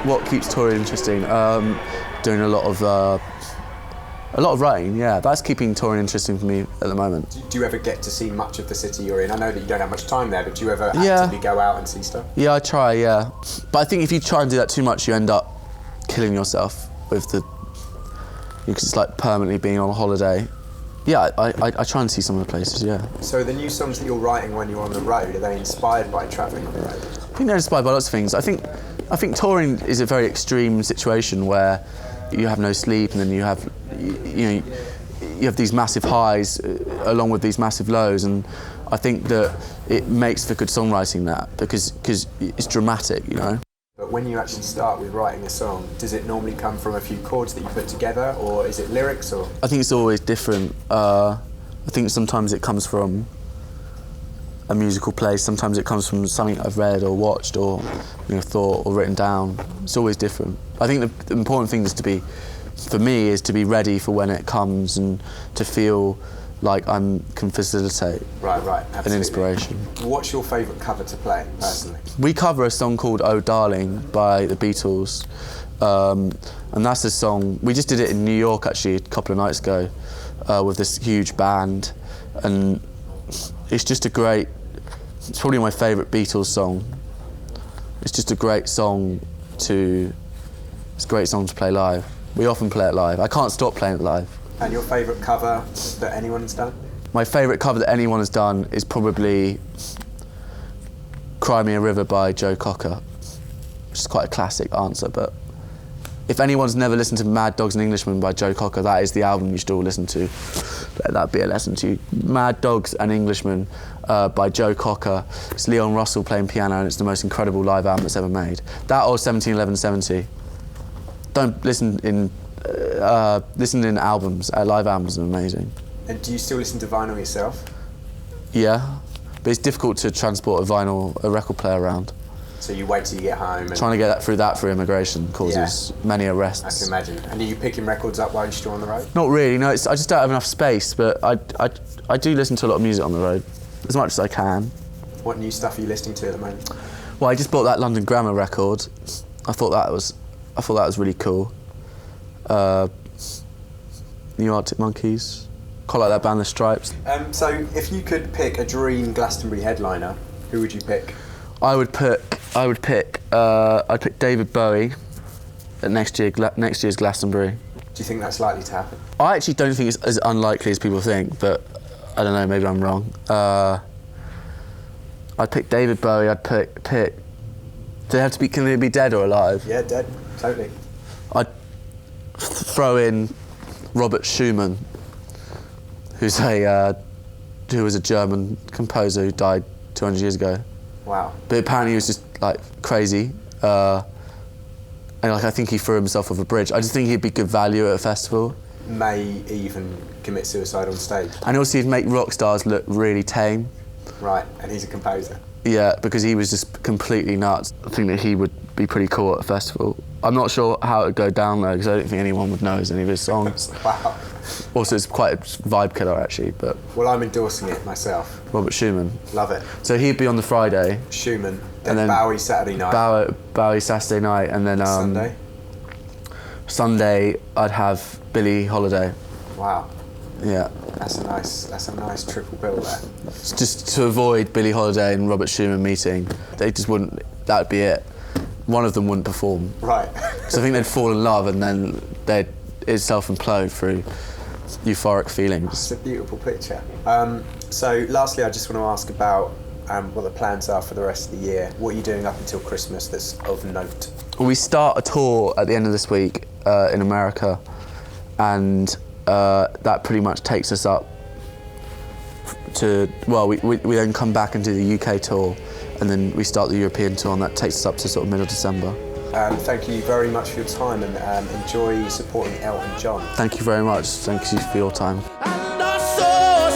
what keeps touring interesting? Doing a lot of writing. Yeah, that's keeping touring interesting for me at the moment. Do you ever get to see much of the city you're in? I know that you don't have much time there, but do you ever actively go out and see stuff? Yeah, I try. Yeah, but I think if you try and do that too much, you end up killing yourself with because it's like permanently being on a holiday. Yeah, I try and see some of the places. Yeah. So the new songs that you're writing when you're on the road, are they inspired by travelling on the road? I think they're inspired by lots of things. I think touring is a very extreme situation where you have no sleep, and then you have these massive highs along with these massive lows, and I think that it makes for good songwriting because it's dramatic, you know. But when you actually start with writing a song, does it normally come from a few chords that you put together, or is it lyrics? Or I think it's always different. I think sometimes it comes from a musical place, sometimes it comes from something I've read or watched or thought or written down. It's always different. I think the important thing is to be ready for when it comes and to feel like I can facilitate an inspiration. What's your favourite cover to play, personally? We cover a song called Oh Darling by the Beatles, and that's a song, we just did it in New York actually a couple of nights ago with this huge band, and it's probably my favourite Beatles song. It's just a great song to play live. We often play it live. I can't stop playing it live. And your favourite cover that anyone has done? My favourite cover that anyone has done is probably Cry Me a River by Joe Cocker, which is quite a classic answer, but if anyone's never listened to Mad Dogs and Englishmen by Joe Cocker, that is the album you should all listen to. Let that be a lesson to you. Mad Dogs and Englishmen by Joe Cocker. It's Leon Russell playing piano, and it's the most incredible live album that's ever made. That or 171170. Don't listen in albums. Live albums are amazing. And do you still listen to vinyl yourself? Yeah, but it's difficult to transport a record player around. So you wait till you get home? And trying to get through immigration causes many arrests. I can imagine. And are you picking records up while you're still on the road? Not really, no. I just don't have enough space, but I do listen to a lot of music on the road, as much as I can. What new stuff are you listening to at the moment? Well, I just bought that London Grammar record. I thought that was really cool. New Arctic Monkeys. Quite like that band, The Stripes. So if you could pick a dream Glastonbury headliner, who would you pick? I'd pick David Bowie at next year's Glastonbury. Do you think that's likely to happen? I actually don't think it's as unlikely as people think, but I don't know, maybe I'm wrong. I'd pick David Bowie. I'd pick. Can they be dead or alive? Yeah, dead. Totally. I'd throw in Robert Schumann, who was a German composer who died 200 years ago. Wow. But apparently he was just like crazy, and I think he threw himself off a bridge. I just think he'd be good value at a festival. May even commit suicide on stage. And also he'd make rock stars look really tame. Right, and he's a composer. Yeah, because he was just completely nuts. I think that he would be pretty cool at a festival. I'm not sure how it would go down though, because I don't think anyone would know any of his songs. Wow. Also, it's quite a vibe killer actually, but... Well, I'm endorsing it myself. Robert Schumann. Love it. So he'd be on the Friday. Schumann, then Bowie Saturday night. Bowie Saturday night, and then... Sunday? Sunday, I'd have Billie Holiday. Wow. Yeah. That's a nice triple bill there. Just to avoid Billie Holiday and Robert Schumann meeting, they just wouldn't, that would be it. One of them wouldn't perform. Right. So I think they'd fall in love and then it'd self-implode through euphoric feelings. It's a beautiful picture. So lastly, I just want to ask about what the plans are for the rest of the year. What are you doing up until Christmas that's of note? We start a tour at the end of this week in America, and that pretty much takes us up to, well, we then come back and do the UK tour, and then we start the European tour, and that takes us up to sort of middle December. Thank you very much for your time, and enjoy supporting Elton John. Thank you very much. Thank you for your time. And I saw